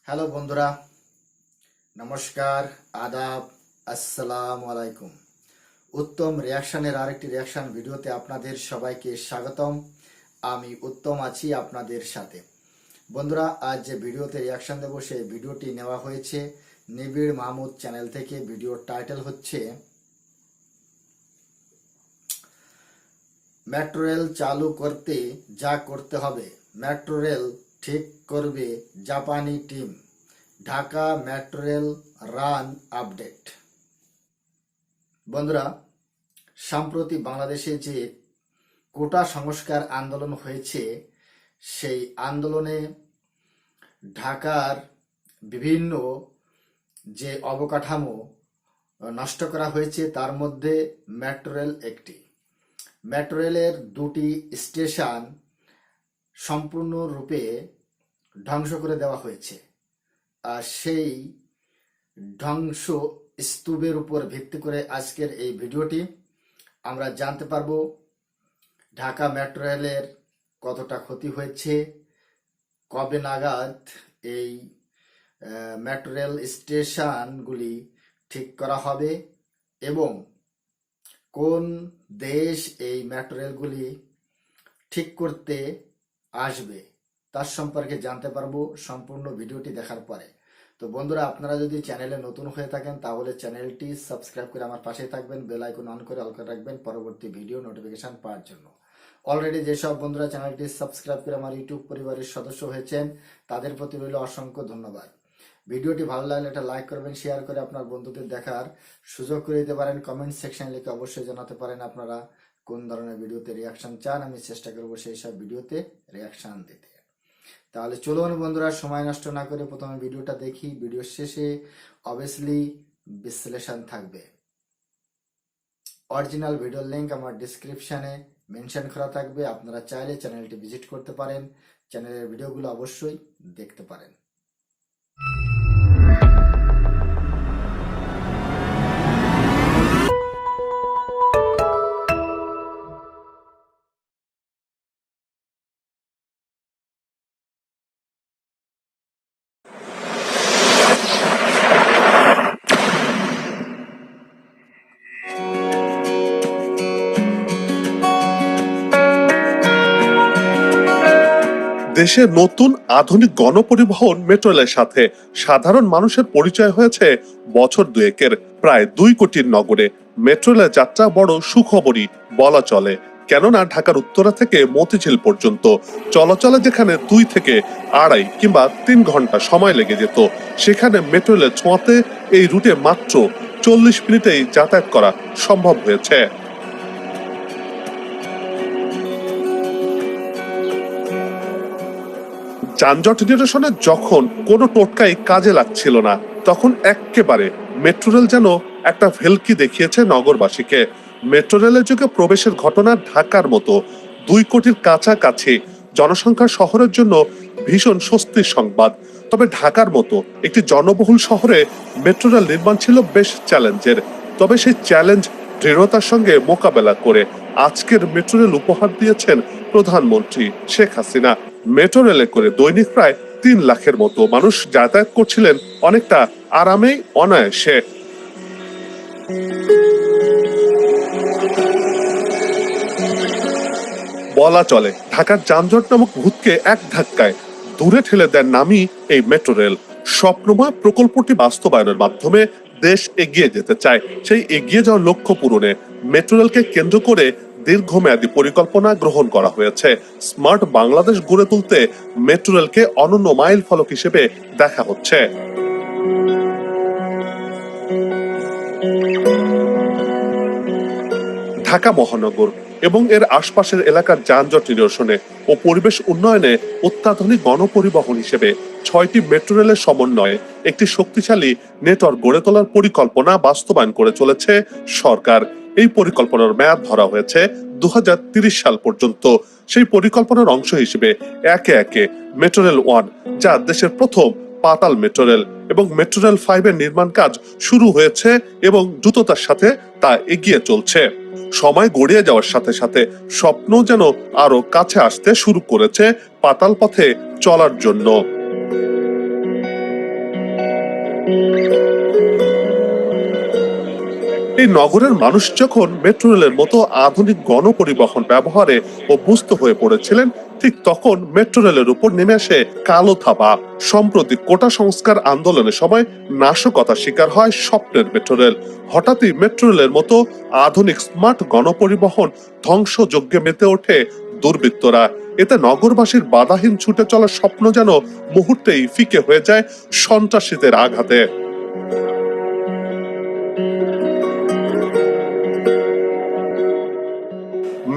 Hello বন্ধুরা, নমস্কার, আদাব, আসসালামু আলাইকুম। উত্তম রিয়াকশনের আরেকটি রিয়াকশন ভিডিওতে আপনাদের সবাইকে স্বাগতম। আমি উত্তম আছি আপনাদের সাথে। বন্ধুরা, আজ যে ভিডিওতে রিয়াকশন দেব সেই ভিডিওটি নেওয়া হয়েছে নিবিড় মাহমুদ চ্যানেল থেকে। ভিডিওর টাইটেল হচ্ছে মেট্রো রেল চালু করতে যা করতে হবে মেট্রো রেল ঠিক করবে জাপানি team. Dhaka metro rail run update. বন্ধুরা, সম্প্রতি বাংলাদেশে যে কোটা সংস্কার আন্দোলন হয়েছে, সেই আন্দোলনে ঢাকার বিভিন্ন যে অবকাঠামো নষ্ট করা হয়েছে, তার মধ্যে মেট্রো রেল একটি। মেট্রো রেলের দুটি স্টেশন সম্পূর্ণরূপে ধ্বংস করে দেওয়া হয়েছে। আর সেই ধ্বংস স্তূপের উপর ভিত্তি করে আজকের এই ভিডিওটি আমরা জানতে পারবো ঢাকা মেট্রো রেলের কতটা ক্ষতি হয়েছে, কবে নাগাদ এই মেট্রো রেল স্টেশনগুলি ঠিক করা হবে এবং কোন দেশ এই মেট্রো রেলগুলি ঠিক করতে আসবে, তার সম্পর্কে জানতে পারবো সম্পূর্ণ ভিডিওটি দেখার পরে। তো বন্ধুরা, আপনারা যদি চ্যানেলে নতুন হয়ে থাকেন তাহলে চ্যানেলটি সাবস্ক্রাইব করে আমার পাশে থাকবেন, বেল আইকন অন করে অল করে রাখবেন পরবর্তী ভিডিও নোটিফিকেশন পাওয়ার জন্য। অলরেডি যেসব বন্ধুরা চ্যানেলটি সাবস্ক্রাইব করে আমার ইউটিউব পরিবারের সদস্য হয়েছেন, তাদের প্রতি রইল অসংখ্য ধন্যবাদ। ভিডিওটি ভালো লাগলে একটা লাইক করবেন, শেয়ার করে আপনার বন্ধুদের দেখার সুযোগ করে দিতে পারেন। কমেন্ট সেকশনে লিখে অবশ্যই জানাতে পারেন আপনারা কোন ধরনের ভিডিওতে রিয়াকশন চান। আমি চেষ্টা করবো সেই সব ভিডিওতে রিয়াকশন দিতে। তাহলে চলুন বন্ধুরা, সময় নষ্ট না করে প্রথমে ভিডিওটা দেখি। ভিডিওর শেষে অবভিয়াসলি বিশ্লেষণ থাকবে। অরিজিনাল ভিডিওর লিংক আমার ডিসক্রিপশনে মেনশন করা থাকবে। আপনারা চাইলে চ্যানেলটি ভিজিট করতে পারেন, চ্যানেলের ভিডিওগুলো অবশ্যই দেখতে পারেন। দেশে নতুন আধুনিক গণপরিবহন মেট্রো রেলের সাথে সাধারণ মানুষের পরিচয় হয়েছে বছর দুয়েকের। প্রায় 2 কোটির নগরে মেট্রো রেলের যাত্রা বড় সুখবরই বলা চলে। কেননা ঢাকার উত্তরা থেকে মতিঝিল পর্যন্ত চলাচলে যেখানে 2 থেকে 2.5 কিংবা 3 ঘন্টা সময় লেগে যেত, সেখানে মেট্রো রেলের ছোঁয়াতে এই রুটে মাত্র 40 মিনিটেই যাতায়াত করা সম্ভব হয়েছে। যানজট নিরসনে যখন কোনো টোটকাই কাজে লাগছিল না, তখন একেবারে মেট্রো রেল যেন একটা ভেলকি দেখিয়েছে নগরবাসীকে। মেট্রো রেলের যুগে প্রবেশের ঘটনা ঢাকার মতো 2 কোটির কাছাকাছি জনসংখ্যার শহরের জন্য ভীষণ স্বস্তির সংবাদ। তবে ঢাকার মতো একটি জনবহুল শহরে মেট্রো রেল নির্মাণ ছিল বেশ চ্যালেঞ্জের। তবে সেই চ্যালেঞ্জ দৃঢ়তার সঙ্গে মোকাবেলা করে আজকের মেট্রো রেল উপহার দিয়েছেন প্রধানমন্ত্রী শেখ হাসিনা। মেট্রো রেলে করে দৈনিক প্রায় 3 লাখের মতো মানুষ যাতায়াত করছিলেন অনেকটা আরামেই, অনায়াসে। বলা চলে ঢাকার যানজট নামক ভূতকে এক ধাক্কায় দূরে ঠেলে দেন নামই এই মেট্রো রেল। স্বপ্নময় প্রকল্পটি বাস্তবায়নের মাধ্যমে দেশ এগিয়ে যেতে চায়। সেই এগিয়ে যাওয়ার লক্ষ্য পূরণে মেট্রো রেলকে কেন্দ্র করে দীর্ঘমেয়াদী পরিকল্পনা গ্রহণ করা হয়েছে। স্মার্ট বাংলাদেশ গড়ে তুলতে মেট্রো রেলকে অনন্য মাইল ফলক হিসেবে দেখা হচ্ছে। ঢাকা মহানগর এবং এর আশপাশের এলাকার যানজট নিরসনে ও পরিবেশ উন্নয়নে অত্যাধুনিক গণপরিবহন হিসেবে 6টি মেট্রো রেলের সমন্বয়ে একটি শক্তিশালী নেটওয়ার্ক গড়ে তোলার পরিকল্পনা বাস্তবায়ন করে চলেছে সরকার। এই পরিকল্পনার মেয়াদ ধরা হয়েছে 2030 সাল পর্যন্ত। সেই পরিকল্পনার অংশ হিসেবে একে একে মেট্রো রেল 1, যা দেশের প্রথম পাতাল মেট্রো রেল, এবং মেট্রো রেল 5 এর নির্মাণ কাজ শুরু হয়েছে এবং দ্রুততার সাথে তা এগিয়ে চলছে। সময় গড়িয়ে যাওয়ার সাথে সাথে স্বপ্ন যেন আরো কাছে আসতে শুরু করেছে পাতাল পথে চলার জন্য। এই নগরের মানুষ যখন মেট্রো রেলের মতো আধুনিক গণপরিবহন ব্যবহারে অভ্যস্ত হয়ে পড়েছিলেন, ঠিক তখন মেট্রো রেলের উপর নেমে আসে কালো থাবা। সম্প্রতি কোটা সংস্কার আন্দোলনের সময় নাশকতার শিকার হয় স্বপ্নের মেট্রো রেল। হঠাৎই মেট্রো রেলের মতো আধুনিক স্মার্ট গণপরিবহন ধ্বংসযজ্ঞে মেতে ওঠে দুর্বৃত্তরা। এতে নগরবাসীর বাধাহীন ছুটে চলার স্বপ্ন যেন মুহূর্তেই ফিকে হয়ে যায় সন্ত্রাসীদের আঘাতে।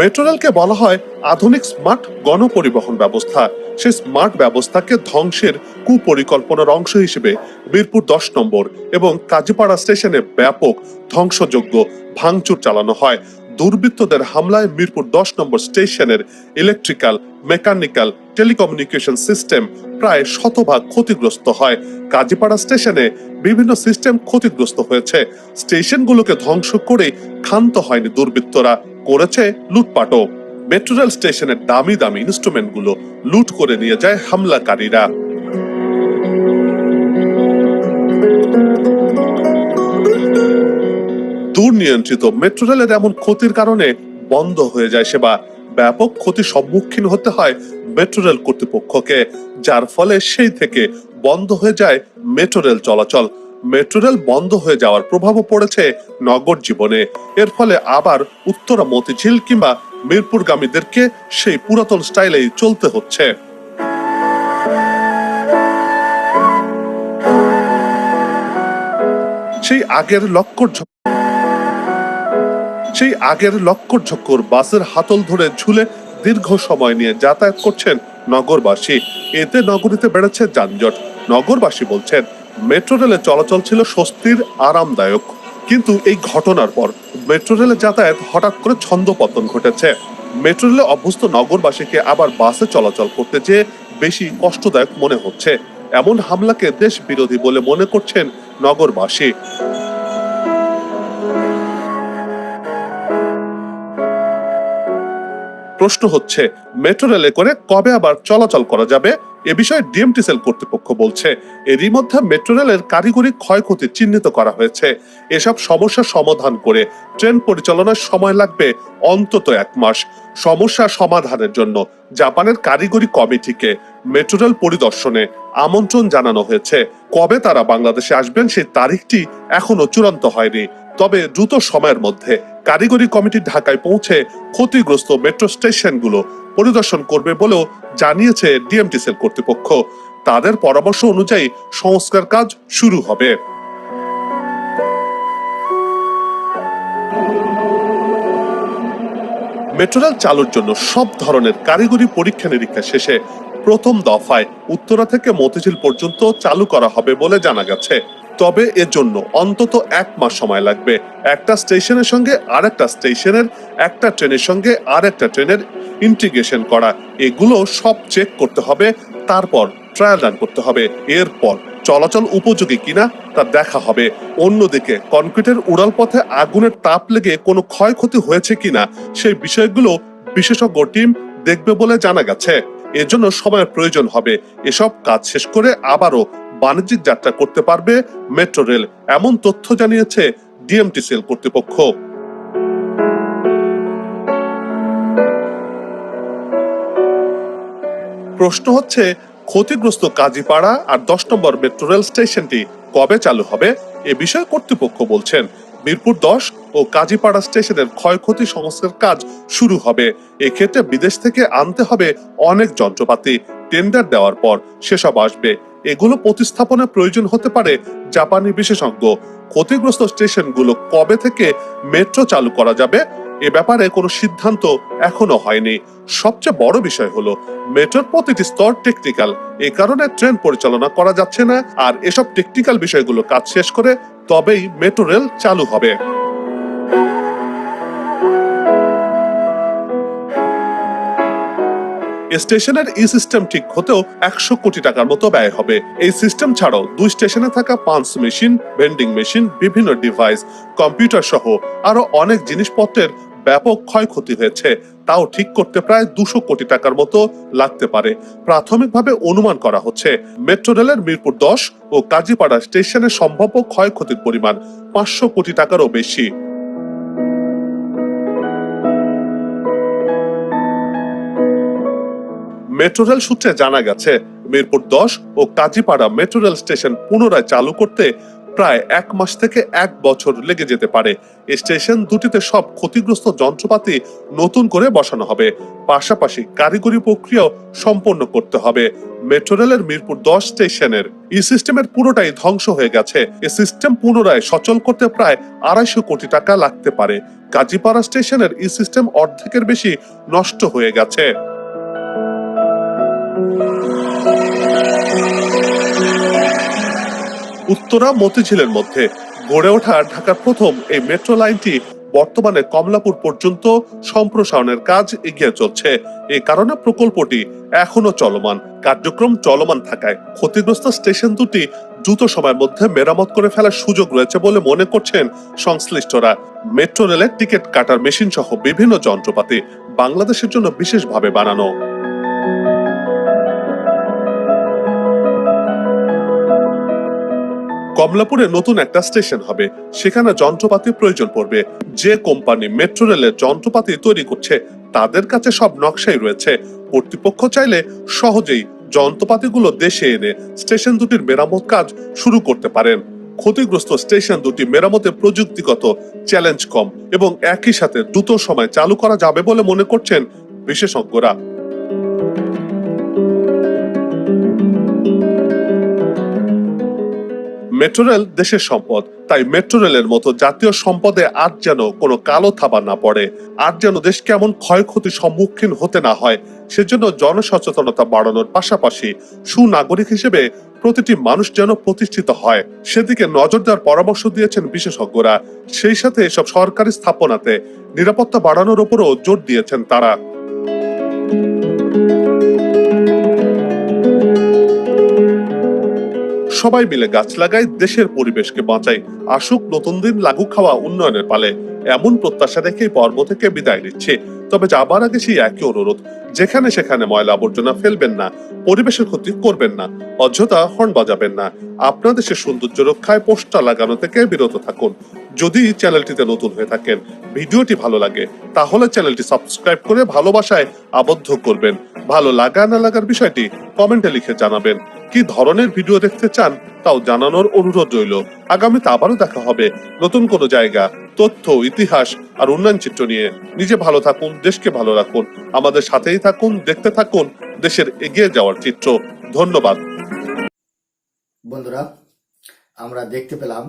মেট্রো রেলকে বলা হয় আধুনিক স্মার্ট গণপরিবহন ব্যবস্থা। সেই স্মার্ট ব্যবস্থাকে ধ্বংসের কুপরিকল্পনার অংশ হিসেবে মিরপুর 10 নম্বর এবং কাজীপাড়া স্টেশনে ব্যাপক ধ্বংসযজ্ঞ ভাঙচুর চালানো হয়। দুর্বৃত্তদের হামলায় মিরপুর 10 নম্বর স্টেশনের ইলেকট্রিক্যাল, মেকানিক্যাল, টেলিকমিউনিকেশন সিস্টেম প্রায় শতভাগ ক্ষতিগ্রস্ত হয়। কাজীপাড়া স্টেশনে বিভিন্ন সিস্টেম ক্ষতিগ্রস্ত হয়েছে। স্টেশনগুলোকে ধ্বংস করে ক্ষান্ত হয়নি দুর্বৃত্তরা, করেছে লুটপাটও। মেট্রো রেল স্টেশনের দামি দামি ইনস্ট্রুমেন্ট গুলো লুট করে নিয়ে যায় হামলাকারীরা। দুর্নিয়ন্ত্রিত মেট্রো রেলের এমন ক্ষতির কারণে বন্ধ হয়ে যায় সেবা। ব্যাপক ক্ষতির সম্মুখীন হতে হয় মেট্রো রেল কর্তৃপক্ষকে, যার ফলে সেই থেকে বন্ধ হয়ে যায় মেট্রো রেল চলাচল। মেট্রো রেল বন্ধ হয়ে যাওয়ার প্রভাবও পড়েছে নগর জীবনে। এর ফলে আবার উত্তরা মতিঝিল কিংবা মিরপুরগামীদেরকে সেই পুরাতন স্টাইলেই চলতে হচ্ছে। সেই আগের লক্কর ঝক্কর বাসের হাতল ধরে ঝুলে দীর্ঘ সময় নিয়ে যাতায়াত করছেন নগরবাসী। এতে নগরীতে বেড়েছে যানজট। নগরবাসী বলছেন মেট্রো রেলে চলাচল ছিল স্বস্তির, আরামদায়ক। কিন্তু এই ঘটনার পর মেট্রো রেলে যাতায়াত হঠাৎ করে ছন্দপতন ঘটেছে। মেট্রো রেলে অভ্যস্ত নগরবাসীকে আবার বাসে চলাচল করতে যেয়ে বেশি কষ্টদায়ক মনে হচ্ছে। এমন হামলাকে দেশ বিরোধী বলে মনে করছেন নগরবাসী। প্রশ্ন হচ্ছে, মেট্রো রেলে করে কবে আবার চলাচল করা যাবে? এ বিষয়ে ডিএমটিসিএল কর্তৃপক্ষ বলছে এরই মধ্যে মেট্রো রেলের কারিগরি ক্ষয়ক্ষতি চিহ্নিত করা হয়েছে। এসব সমস্যা সমাধান করে ট্রেন পরিচালনার সময় লাগবে অন্তত 1 মাস। সমস্যা সমাধানের জন্য জাপানের কারিগরি কমিটিকে মেট্রো রেল পরিদর্শনে আমন্ত্রণ জানানো হয়েছে। কবে তারা বাংলাদেশে আসবেন সেই তারিখটি এখনো চূড়ান্ত হয়নি। তবে দ্রুত সময়ের মধ্যে কারিগরি কমিটি ঢাকায় পৌঁছে ক্ষতিগ্রস্ত মেট্রো স্টেশনগুলো পরিদর্শন করবে বলেও জানিয়েছে ডিএমটিসিএল কর্তৃপক্ষ। তাদের পরামর্শ অনুযায়ী সংস্কার কাজ শুরু হবে। মেট্রো রেল চালুর জন্য সব ধরনের কারিগরি পরীক্ষা নিরীক্ষা শেষে প্রথম দফায় উত্তরা থেকে মতিঝিল পর্যন্ত চালু করা হবে বলে জানা গেছে। তবে এর জন্য অন্তত 1 মাস সময় লাগবে। একটা স্টেশনের সঙ্গে আরেকটা স্টেশনের, একটা ট্রেনের সঙ্গে আরেকটা ট্রেনের ইন্টিগ্রেশন করা, এগুলো সব চেক করতে হবে। তারপর ট্রায়াল রান করতে হবে। এরপর চলাচল উপযোগী কিনা তা দেখা হবে। অন্যদিকে কনক্রিটের উড়াল পথে আগুনের তাপ লেগে কোনো ক্ষয়ক্ষতি হয়েছে কিনা সেই বিষয়গুলো বিশেষজ্ঞ টিম দেখবে বলে জানা গেছে। এর জন্য সময়ের প্রয়োজন হবে। এসব কাজ শেষ করে আবারও বাণিজ্যিক যাত্রা করতে পারবে মেট্রো রেল, এমন তথ্য জানিয়েছে ডিএমটিসিএল কর্তৃপক্ষ। প্রশ্ন হচ্ছে, ক্ষতিগ্রস্ত কাজীপাড়া আর 10 নম্বর মেট্রো রেল স্টেশনটি কবে চালু হবে? এ বিষয়ে কর্তৃপক্ষ বলছেন মিরপুর 10 ও কাজীপাড়া স্টেশনের ক্ষয়ক্ষতি সংস্কার কাজ শুরু হবে। এক্ষেত্রে বিদেশ থেকে আনতে হবে অনেক যন্ত্রপাতি। টেন্ডার দেওয়ার পর সেসব আসবে। এগুলো প্রতিস্থাপনের প্রয়োজন হতে পারে জাপানি বিশেষজ্ঞ। ক্ষতিগ্রস্ত স্টেশনগুলো কবে থেকে মেট্রো চালু করা যাবে এ ব্যাপারে কোনো সিদ্ধান্ত এখনো হয়নি। সবচেয়ে বড় বিষয় হলো মেট্রোর প্রতিটি স্তর টেকনিক্যাল, এ কারণে ট্রেন পরিচালনা করা যাচ্ছে না। আর এসব টেকনিক্যাল বিষয়গুলো কাজ শেষ করে তবেই মেট্রো রেল চালু হবে। স্টেশনের ই সিস্টেম ঠিক হতেও 100 কোটি টাকার মতো ব্যয় হবে। এই সিস্টেম ছাড়াও 2 স্টেশনে থাকা পাঞ্চ মেশিন, ভেন্ডিং মেশিন, বিভিন্ন ডিভাইস, কম্পিউটার সহ আরো অনেক জিনিসপত্রের ব্যাপক ক্ষয়ক্ষতি হয়েছে। তাও ঠিক করতে প্রায় 200 কোটি টাকার মতো লাগতে পারে। প্রাথমিকভাবে অনুমান করা হচ্ছে মেট্রো রেলের মিরপুর 10 ও কাজীপাড়া স্টেশনের সম্ভাব্য ক্ষয়ক্ষতির পরিমাণ 500 কোটি টাকারও বেশি। মেট্রো রেল সূত্রে জানা গেছে মিরপুর 10 ও কাজীপাড়া মেট্রো রেল স্টেশন পুনরায় চালু করতে প্রায় 1 মাস থেকে 1 বছর লেগে যেতে পারে। স্টেশন দুটিতে সব ক্ষতিগ্রস্ত যন্ত্রপাতি নতুন করে বসানো হবে, পাশাপাশি কারিগরি প্রক্রিয়াও সম্পন্ন করতে হবে। মেট্রো রেলের মিরপুর 10 স্টেশনের সিস্টেমের পুরোটাই ধ্বংস হয়ে গেছে। এই সিস্টেম পুনরায় সচল করতে প্রায় 250 কোটি টাকা লাগতে পারে। কাজীপাড়া স্টেশনের সিস্টেম অর্ধেকের বেশি নষ্ট হয়ে গেছে। উত্তরা মতিঝিলের মধ্যে গড়ে ওঠা ঢাকার প্রথম এই মেট্রো লাইনটি বর্তমানে কমলাপুর পর্যন্ত সম্প্রসারণের কাজ এগিয়ে চলছে। এই কারণে প্রকল্পটি এখনো চলমান। কার্যক্রম চলমান থাকায় ক্ষতিগ্রস্ত স্টেশন দুটি দ্রুত সময়ের মধ্যে মেরামত করে ফেলার সুযোগ রয়েছে বলে মনে করছেন সংশ্লিষ্টরা। মেট্রো রেলের টিকিট কাটার মেশিন সহ বিভিন্ন যন্ত্রপাতি বাংলাদেশের জন্য বিশেষভাবে বানানো। কমলাপুরে নতুন একটা স্টেশন হবে, সেখানে যন্ত্রপাতির প্রয়োজন পড়বে। যে কোম্পানি মেট্রো রেলের যন্ত্রপাতি তৈরি করছে তাদের কাছে সব নকশাই রয়েছে। কর্তৃপক্ষ চাইলে সহজেই যন্ত্রপাতিগুলো দেশে এনে স্টেশন দুটির মেরামত কাজ শুরু করতে পারেন। ক্ষতিগ্রস্ত স্টেশন দুটি মেরামতে প্রযুক্তিগত চ্যালেঞ্জ কম এবং একই সাথে দ্রুত সময় চালু করা যাবে বলে মনে করছেন বিশেষজ্ঞরা। মেট্রো রেল দেশের সম্পদ, তাই মেট্রো রেলের মতো জাতীয় সম্পদে আর যেন কোনো কালো থাবা না পড়ে, আর যেন দেশকে এমন ক্ষয়ক্ষতির সম্মুখীন হতে না হয়, সেজন্য জনসচেতনতা বাড়ানোর পাশাপাশি সুনাগরিক হিসেবে প্রতিটি মানুষ যেন প্রতিষ্ঠিত হয় সেদিকে নজর দেওয়ার পরামর্শ দিয়েছেন বিশেষজ্ঞরা। সেই সাথে এসব সরকারি স্থাপনাতে নিরাপত্তা বাড়ানোর উপরও জোর দিয়েছেন তারা। সবাই মিলে গাছ লাগাই, দেশের পরিবেশকে বাঁচাই, আসুক নতুন দিন লাগু খাওয়া উন্নয়নের পালে, এমন প্রত্যাশা রেখে পর্ব থেকে বিদায় নিচ্ছে। তবে যাবার আগে সেই একই অনুরোধ, যেখানে সেখানে ময়লা আবর্জনা ফেলবেন না, পরিবেশের ক্ষতি করবেন না, অযথা হর্ন বাজাবেন না, আপনার দেশের সৌন্দর্য রক্ষায় পোস্টার লাগানো থেকে বিরত থাকুন। যদি চ্যানেলটিতে নতুন হয়ে থাকেন, ভিডিওটি ভালো লাগে, তাহলে চ্যানেলটি সাবস্ক্রাইব করে ভালোবাসায় আবদ্ধ করবেন। ভালো লাগা না লাগার বিষয়টি কমেন্টে লিখে জানাবেন। কি ধরনের ভিডিও দেখতে চান তাও জানানোর অনুরোধ রইল। আগামীতে আবারও দেখা হবে নতুন কোনো জায়গা, তথ্য, ইতিহাস আর উন্নয়ন চিত্র নিয়ে। নিজে ভালো থাকুন, দেশকে ভালো রাখুন, আমাদের সাথেই থাকুন, দেখতে থাকুন দেশের এগিয়ে যাওয়ার চিত্র। ধন্যবাদ। বন্ধুরা, আমরা দেখতে পেলাম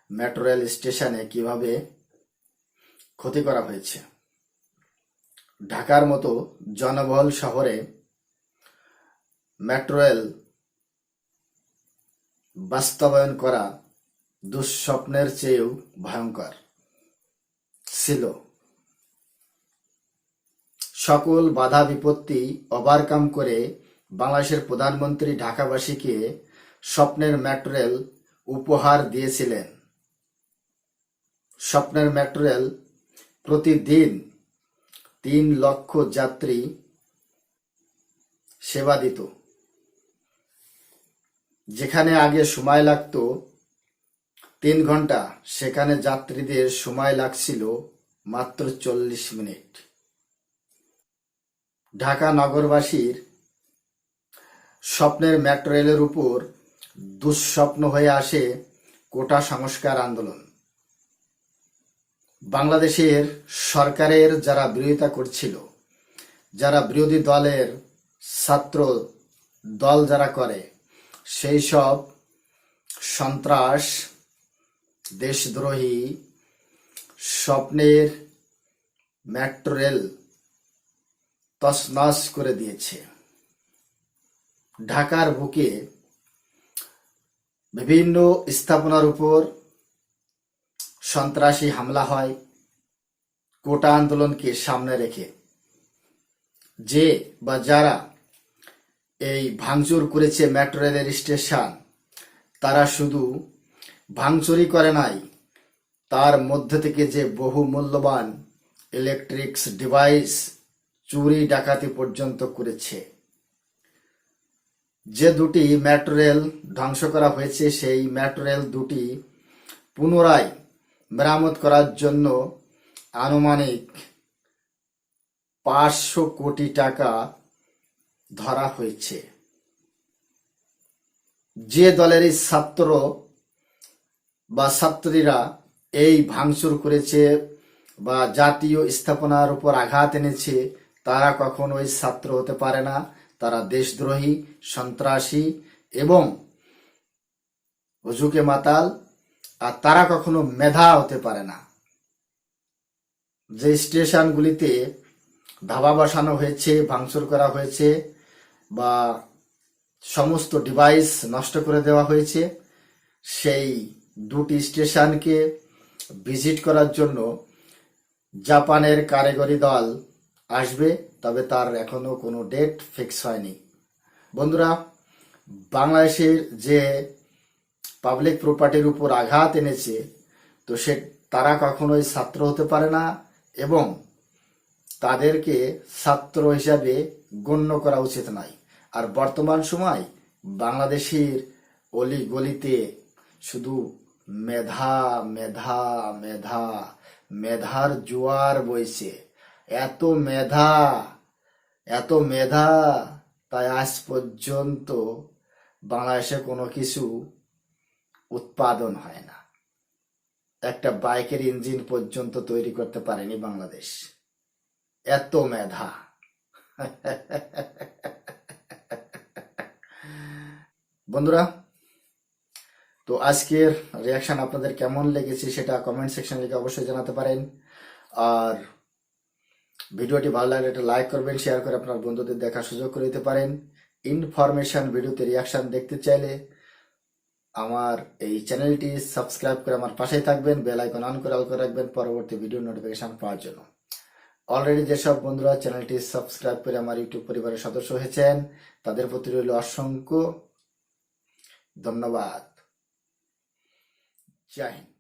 মেট্রো রেল স্টেশনে কিভাবে ক্ষতি করা হয়েছে। ঢাকার মতো জনবহুল শহরে মেট্রো রেল বাস্তবায়ন করা দুঃস্বপ্নের চেয়েও ভয়ঙ্কর ছিল। সকল বাধা বিপত্তি ওভারকাম করে বাংলাদেশের প্রধানমন্ত্রী ঢাকাবাসীকে স্বপ্নের মেট্রো রেল উপহার দিয়েছিলেন। স্বপ্নের মেট্রো রেল প্রতিদিন 3 লক্ষ যাত্রী সেবা দিত। যেখানে আগে সময় লাগতো 3 ঘন্টা, সেখানে যাত্রীদের সময় লাগছিল মাত্র 40 মিনিট। ঢাকা নগরবাসীর স্বপ্নের মেট্রো রেলের উপর দুঃস্বপ্ন হয়ে আসে কোটা সংস্কার আন্দোলন। বাংলাদেশের সরকারের যারা বিরোধিতা করছিল, যারা বিরোধী দলের ছাত্র দল যারা করে, সেই সব সন্ত্রাস, দেশদ্রোহী স্বপ্নের মেট্রো রেল তছনছ করে দিয়েছে। ঢাকার বুকে বিভিন্ন স্থাপনার উপর সন্ত্রাসী হামলা হয় কোটা আন্দোলনকে সামনে রেখে। যে বা যারা এই ভাঙচুর করেছে মেট্রো রেলের স্টেশন, তারা শুধু ভাঙচুরই করে নাই, তার মধ্যে থেকে যে বহু মূল্যবান ইলেকট্রিক্স ডিভাইস চুরি ডাকাতি পর্যন্ত করেছে। যে দুটি মেট্রো রেল ধ্বংস করা হয়েছে সেই মেট্রো রেল দুটি পুনরায় মেরামত করার জন্য আনুমানিক 500 কোটি টাকা ধরা হয়েছে। যে দলেরই ছাত্র বা ছাত্রীরা এই ভাঙচুর করেছে বা জাতীয় স্থাপনার উপর আঘাত এনেছে, তারা কখনোই ছাত্র হতে পারে না। তারা দেশদ্রোহী, সন্ত্রাসী এবং হুজুকে মাতাল, আর তারা কখনো মেধা হতে পারে না। যে স্টেশনগুলিতে ধাবা বসানো হয়েছে, ভাঙচুর করা হয়েছে বা সমস্ত ডিভাইস নষ্ট করে দেওয়া হয়েছে, সেই দুটি স্টেশনকে ভিজিট করার জন্য জাপানের কারিগরি দল আসবে, তবে তার এখনো কোনো ডেট ফিক্স হয়নি। বন্ধুরা, বাংলাদেশের যে পাবলিক প্রপার্টির উপর আঘাত এনেছে, তো তারা কখনোই ছাত্র হতে পারে না এবং তাদেরকে ছাত্র হিসাবে গণ্য করা উচিত নয়। আর বর্তমান সময় বাংলাদেশের অলি গলিতে শুধু মেধা মেধা মেধা মেধার জোয়ার বইছে। এত মেধা, এত মেধা, তাই আজ পর্যন্ত বাংলাদেশে কোনো কিছু উৎপাদন হয় না। একটা বাইকের ইঞ্জিন পর্যন্ত তৈরি করতে পারেনি বাংলাদেশ। এত মেধা। বন্ধুরা, তো আজকের রিয়াকশন আপনাদের কেমন লেগেছে সেটা কমেন্ট সেকশনে লিখে অবশ্যই জানাতে পারেন। আর ভিডিওটি ভালো লাগলে একটা লাইক করবেন, শেয়ার করে আপনার বন্ধুদের দেখার সুযোগ করে দিতে পারেন। ইনফরমেশন ভিডিওতে রিয়াকশন দেখতে চাইলে আমার এই চ্যানেলটি সাবস্ক্রাইব করে আমার পাশেই থাকবেন, বেল আইকন অন করে অল করে রাখবেন পরবর্তী ভিডিও নোটিফিকেশন পাওয়ার জন্য। অলরেডি যেসব বন্ধুরা চ্যানেলটি সাবস্ক্রাইব করে আমার ইউটিউব পরিবারের সদস্য হয়েছেন, তাদের প্রতি রইল অসংখ্য ধন্যবাদ। জয় হিন্দ।